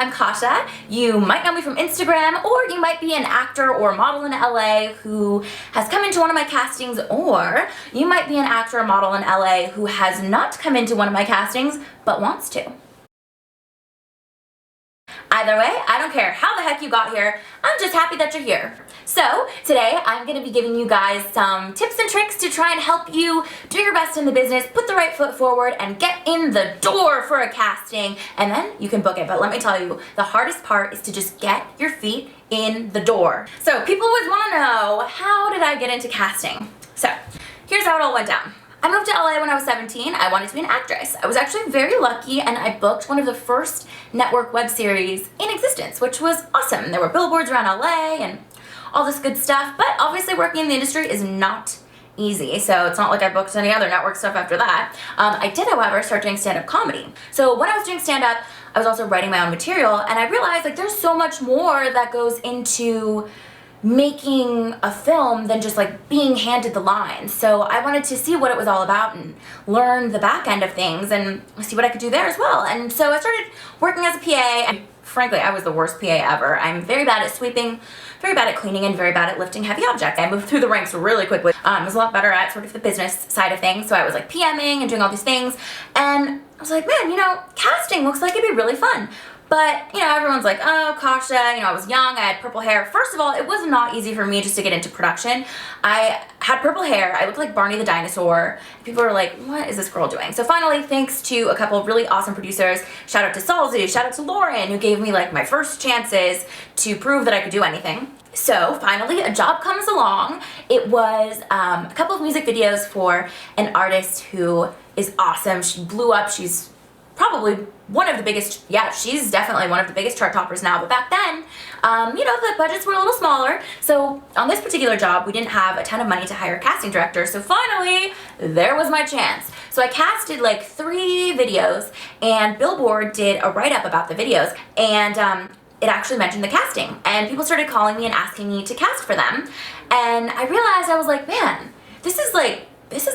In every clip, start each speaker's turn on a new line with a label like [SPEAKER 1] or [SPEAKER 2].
[SPEAKER 1] I'm Kasha. You might know me from Instagram, or you might be an actor or model in LA who has come into one of my castings, or you might be an actor or model in LA who has not come into one of my castings but wants to. Either way, I don't care how the heck you got here, I'm just happy that you're here. So today I'm going to be giving you guys some tips and tricks to try and help you do your best in the business, put the right foot forward, and get in the door for a casting, and then you can book it. But let me tell you, the hardest part is to just get your feet in the door. So people always want to know, how did I get into casting? So here's how it all went down. I moved to LA when I was 17. I wanted to be an actress. I was actually very lucky, and I booked one of the first network web series in existence, which was awesome. There were billboards around LA and all this good stuff, but obviously working in the industry is not easy, so it's not like I booked any other network stuff after that. I did, however, start doing stand-up comedy. So when I was doing stand-up, I was also writing my own material, and I realized like there's so much more that goes into making a film than just like being handed the lines. So I wanted to see what it was all about and learn the back end of things and see what I could do there as well. And so I started working as a PA, and frankly, I was the worst PA ever. I'm very bad at sweeping, very bad at cleaning, and very bad at lifting heavy objects. I moved through the ranks really quickly. I was a lot better at sort of the business side of things, so I was like PMing and doing all these things, and I was like, man, you know, casting looks like it'd be really fun. But, you know, everyone's like, oh, Kasha, you know, I was young, I had purple hair. First of all, it was not easy for me just to get into production. I had purple hair, I looked like Barney the dinosaur. People were like, what is this girl doing? So finally, thanks to a couple of really awesome producers, shout out to Salzy, shout out to Lauren, who gave me like my first chances to prove that I could do anything. So finally, a job comes along. It was a couple of music videos for an artist who is awesome. She blew up, she's probably one of the biggest, yeah, she's definitely one of the biggest chart toppers now, but back then, you know, the budgets were a little smaller, so on this particular job, we didn't have a ton of money to hire a casting director, so finally, there was my chance. So I casted like 3 videos, and Billboard did a write-up about the videos, and it actually mentioned the casting, and people started calling me and asking me to cast for them, and I realized, I was like, man, this is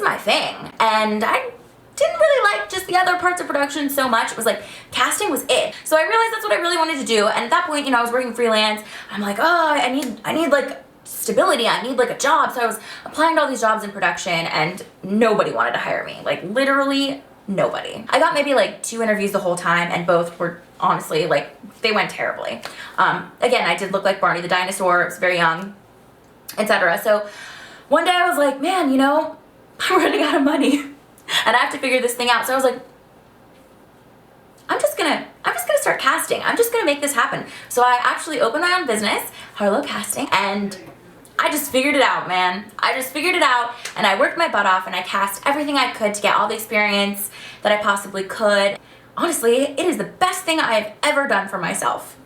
[SPEAKER 1] my thing, and I didn't really like just the other parts of production so much. It was like, casting was it. So I realized that's what I really wanted to do, and at that point, you know, I was working freelance. I'm like, oh, I need like stability, I need like a job. So I was applying to all these jobs in production, and nobody wanted to hire me. Like, literally nobody. I got maybe like 2 interviews the whole time, and both were honestly, like, they went terribly. Again, I did look like Barney the dinosaur, I was very young, etc. So one day I was like, man, you know, I'm running out of money. And I have to figure this thing out. So I was like, I'm just gonna start casting. I'm just gonna make this happen. So I actually opened my own business, Harlowe Casting, and I just figured it out, man. I just figured it out, and I worked my butt off, and I cast everything I could to get all the experience that I possibly could. Honestly, it is the best thing I've ever done for myself.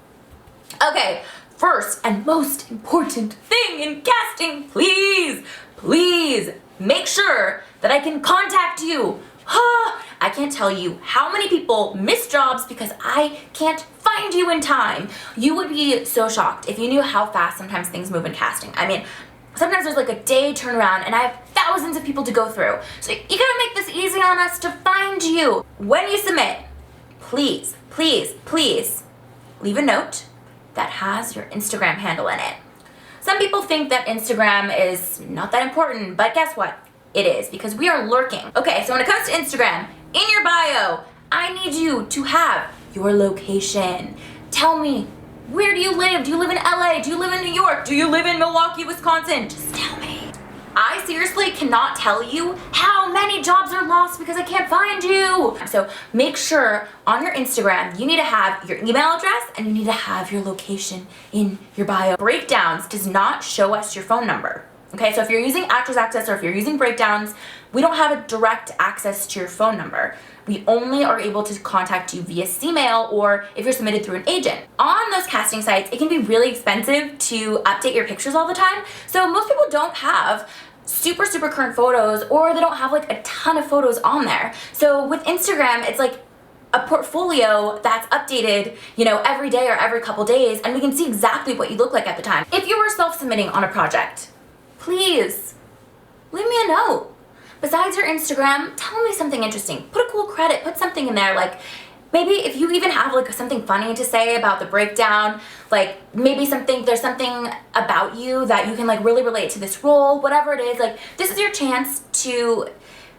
[SPEAKER 1] Okay, first and most important thing in casting, please make sure that I can contact you. I can't tell you how many people miss jobs because I can't find you in time. You would be so shocked if you knew how fast sometimes things move in casting. I mean, sometimes there's like a day turnaround, and I have thousands of people to go through. So you gotta make this easy on us to find you. When you submit, please leave a note that has your Instagram handle in it. Some people think that Instagram is not that important, but guess what? It is, because we are lurking. Okay, so when it comes to Instagram, in your bio, I need you to have your location. Tell me, where do you live? Do you live in LA? Do you live in New York? Do you live in Milwaukee, Wisconsin? Just tell me. I seriously cannot tell you how many jobs are lost because I can't find you. So make sure on your Instagram, you need to have your email address and you need to have your location in your bio. Breakdowns does not show us your phone number. Okay, so if you're using Actors Access or if you're using Breakdowns, we don't have a direct access to your phone number. We only are able to contact you via Cmail or if you're submitted through an agent. On those casting sites, it can be really expensive to update your pictures all the time. So most people don't have super current photos, or they don't have like a ton of photos on there. So with Instagram, it's like a portfolio that's updated, you know, every day or every couple days, and we can see exactly what you look like at the time. If you were self-submitting on a project, please leave me a note. Besides your Instagram, tell me something interesting. Put a cool credit, put something in there like, maybe if you even have like something funny to say about the breakdown, like maybe there's something about you that you can like really relate to this role, whatever it is, like this is your chance to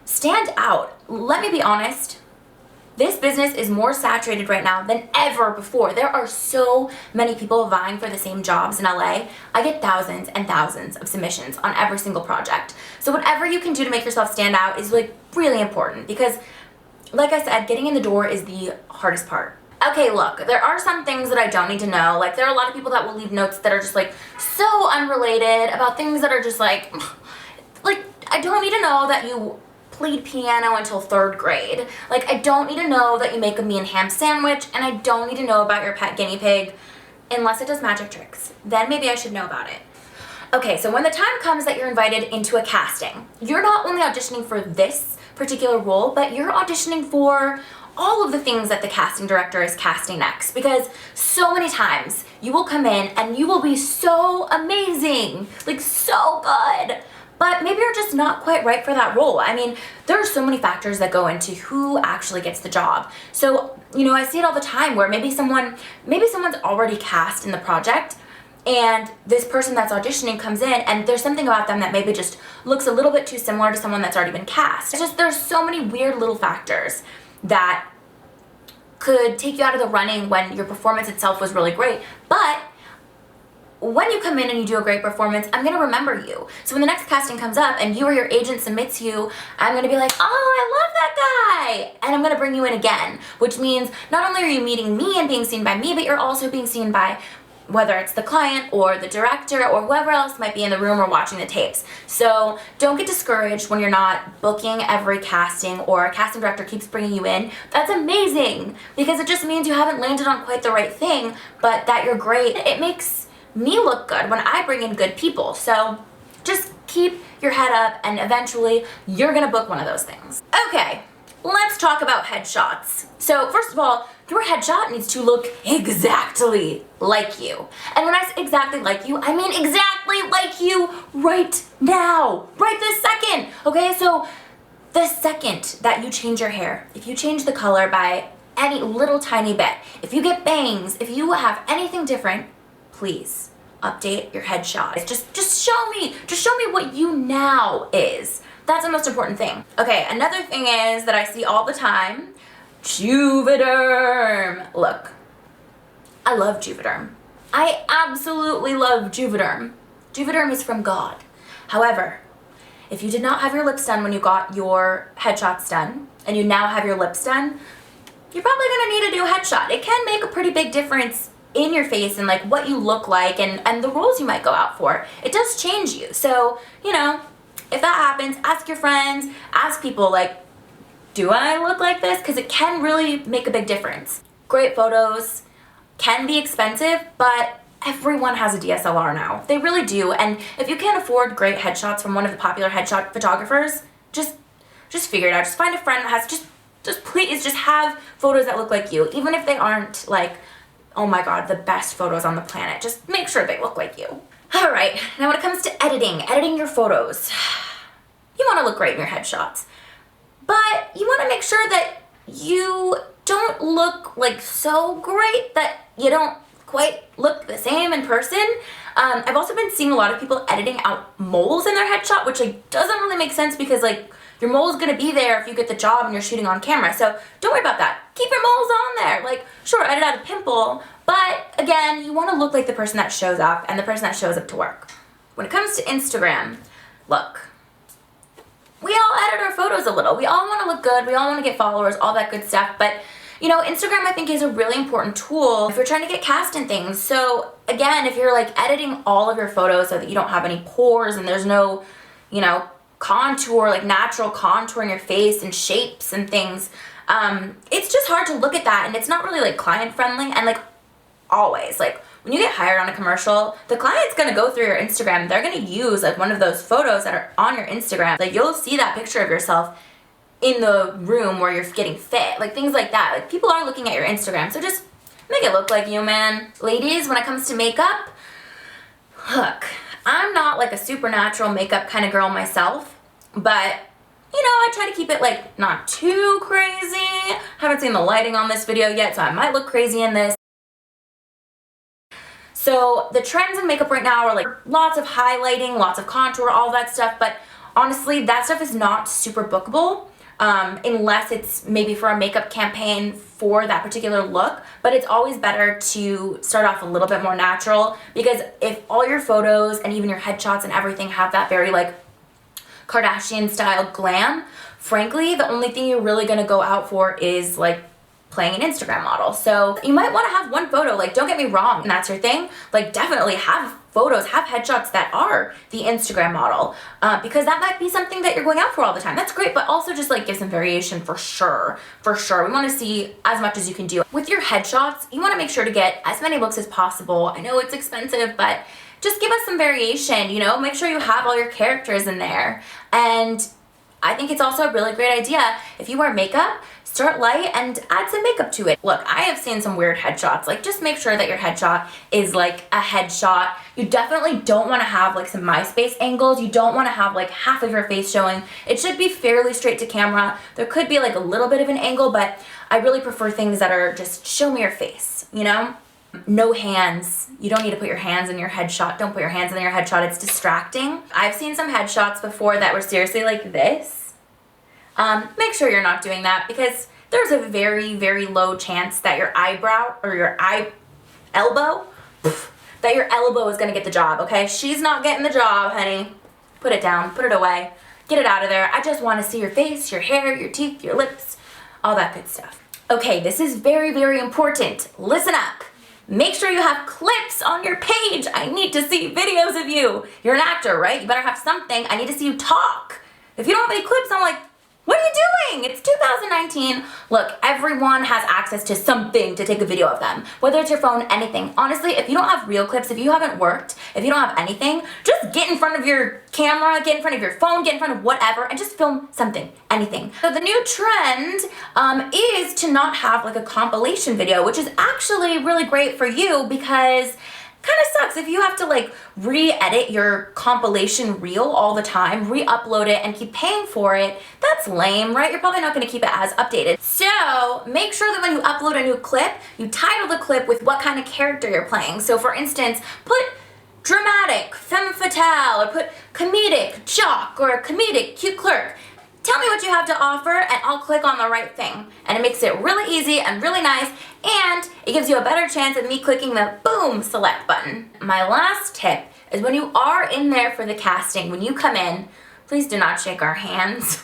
[SPEAKER 1] stand out. Let me be honest, this business is more saturated right now than ever before. There are so many people vying for the same jobs in LA. I get thousands and thousands of submissions on every single project. So whatever you can do to make yourself stand out is like really important, because like I said, getting in the door is the hardest part. Okay, look, there are some things that I don't need to know. Like there are a lot of people that will leave notes that are just like so unrelated about things that are just like I don't need to know that you played piano until 3rd grade. Like I don't need to know that you make a mean ham sandwich, and I don't need to know about your pet guinea pig unless it does magic tricks. Then maybe I should know about it. Okay, so when the time comes that you're invited into a casting, you're not only auditioning for this particular role, but you're auditioning for all of the things that the casting director is casting next, because so many times you will come in and you will be so amazing, like so good, but maybe you're just not quite right for that role. I mean, there are so many factors that go into who actually gets the job. So, you know, I see it all the time where maybe someone's already cast in the project, and this person that's auditioning comes in and there's something about them that maybe just looks a little bit too similar to someone that's already been cast. It's just, there's so many weird little factors that could take you out of the running when your performance itself was really great. But when you come in and you do a great performance, I'm gonna remember you. So when the next casting comes up and you or your agent submits you, I'm gonna be like, oh, I love that guy! And I'm gonna bring you in again, which means not only are you meeting me and being seen by me, but you're also being seen by whether it's the client or the director or whoever else might be in the room or watching the tapes. So don't get discouraged when you're not booking every casting or a casting director keeps bringing you in. That's amazing, because it just means you haven't landed on quite the right thing, but that you're great. It makes me look good when I bring in good people. So just keep your head up and eventually you're gonna book one of those things. Okay, let's talk about headshots. So first of all, your headshot needs to look exactly like you. And when I say exactly like you, I mean exactly like you right now, right this second. Okay, so the second that you change your hair, if you change the color by any little tiny bit, if you get bangs, if you have anything different, please update your headshot. Just show me what you now is. That's the most important thing. Okay, another thing is that I see all the time, Juvederm. Look, I love Juvederm. I absolutely love Juvederm. Juvederm is from God. However, if you did not have your lips done when you got your headshots done, and you now have your lips done, you're probably gonna need a new headshot. It can make a pretty big difference in your face and like what you look like and the roles you might go out for. It does change you. So, you know, if that happens, ask your friends, ask people like, do I look like this? Because it can really make a big difference. Great photos can be expensive, but everyone has a DSLR now. They really do. And if you can't afford great headshots from one of the popular headshot photographers, just figure it out. Just find a friend that has, just please, just have photos that look like you. Even if they aren't like, oh my God, the best photos on the planet. Just make sure they look like you. All right, now when it comes to editing your photos, you wanna look great in your headshots. But you want to make sure that you don't look like so great that you don't quite look the same in person. I've also been seeing a lot of people editing out moles in their headshot, which like doesn't really make sense because like your mole's gonna be there if you get the job and you're shooting on camera. So don't worry about that. Keep your moles on there. Like sure, edit out a pimple, but again, you want to look like the person that shows up and the person that shows up to work. When it comes to Instagram, look, we all edit our photos a little. We all want to look good. We all want to get followers, all that good stuff. But, you know, Instagram, I think, is a really important tool if you're trying to get cast in things. So, again, if you're, like, editing all of your photos so that you don't have any pores and there's no, you know, contour, like, natural contour in your face and shapes and things, it's just hard to look at that. And it's not really, like, client-friendly. And, like, always, like, when you get hired on a commercial, the client's gonna go through your Instagram. They're gonna use like one of those photos that are on your Instagram. Like you'll see that picture of yourself in the room where you're getting fit, like things like that. Like people are looking at your Instagram, so just make it look like you, man. Ladies, when it comes to makeup, look, I'm not like a supernatural makeup kind of girl myself, but you know, I try to keep it like not too crazy. Haven't seen the lighting on this video yet, so I might look crazy in this. So the trends in makeup right now are like lots of highlighting, lots of contour, all that stuff, but honestly, that stuff is not super bookable. Unless it's maybe for a makeup campaign for that particular look, but it's always better to start off a little bit more natural, because if all your photos and even your headshots and everything have that very like Kardashian style glam, frankly, the only thing you're really gonna go out for is like playing an Instagram model. So you might want to have one photo, like don't get me wrong, and that's your thing, like definitely have photos, have headshots that are the Instagram model, because that might be something that you're going out for all the time. That's great, but also just like give some variation for sure. For sure, we want to see as much as you can do. With your headshots, you want to make sure to get as many looks as possible. I know it's expensive, but just give us some variation, you know, make sure you have all your characters in there. And I think it's also a really great idea, if you wear makeup, start light and add some makeup to it. Look, I have seen some weird headshots. Like, just make sure that your headshot is like a headshot. You definitely don't want to have like some MySpace angles. You don't want to have like half of your face showing. It should be fairly straight to camera. There could be like a little bit of an angle, but I really prefer things that are just show me your face, you know? No hands. You don't need to put your hands in your headshot. Don't put your hands in your headshot. It's distracting. I've seen some headshots before that were seriously like this. Make sure you're not doing that, because there's a very, very low chance that your eyebrow or your elbow is gonna get the job, okay? She's not getting the job, honey. Put it down, put it away, get it out of there. I just wanna see your face, your hair, your teeth, your lips, all that good stuff. Okay, this is very, very important. Listen up. Make sure you have clips on your page. I need to see videos of you. You're an actor, right? You better have something. I need to see you talk. If you don't have any clips, I'm like, what are you doing? It's 2019. Look, everyone has access to something to take a video of them, whether it's your phone, anything. Honestly, if you don't have real clips, if you haven't worked, if you don't have anything, just get in front of your camera, get in front of your phone, get in front of whatever, and just film something, anything. So the new trend is to not have like a compilation video, which is actually really great for you, because kind of sucks if you have to like re-edit your compilation reel all the time, re-upload it and keep paying for it. That's lame, right? You're probably not going to keep it as updated. So make sure that when you upload a new clip, you title the clip with what kind of character you're playing. So for instance, put dramatic, femme fatale, or put comedic, jock, or comedic, cute clerk. Tell me what you have to offer and I'll click on the right thing. And it makes it really easy and really nice, and it gives you a better chance of me clicking the boom select button. My last tip is when you are in there for the casting, when you come in, please do not shake our hands.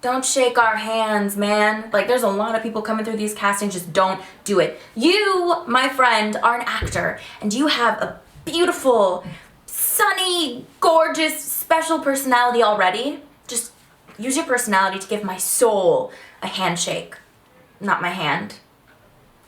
[SPEAKER 1] Don't shake our hands, man. Like, there's a lot of people coming through these castings, just don't do it. You, my friend, are an actor and you have a beautiful, sunny, gorgeous, special personality already. Just use your personality to give my soul a handshake, not my hand.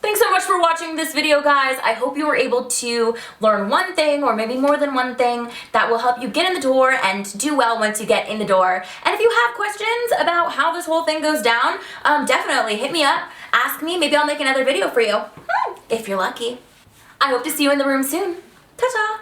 [SPEAKER 1] Thanks so much for watching this video, guys. I hope you were able to learn one thing, or maybe more than one thing, that will help you get in the door and do well once you get in the door. And if you have questions about how this whole thing goes down, definitely hit me up, ask me, maybe I'll make another video for you, if you're lucky. I hope to see you in the room soon. Ta-ta!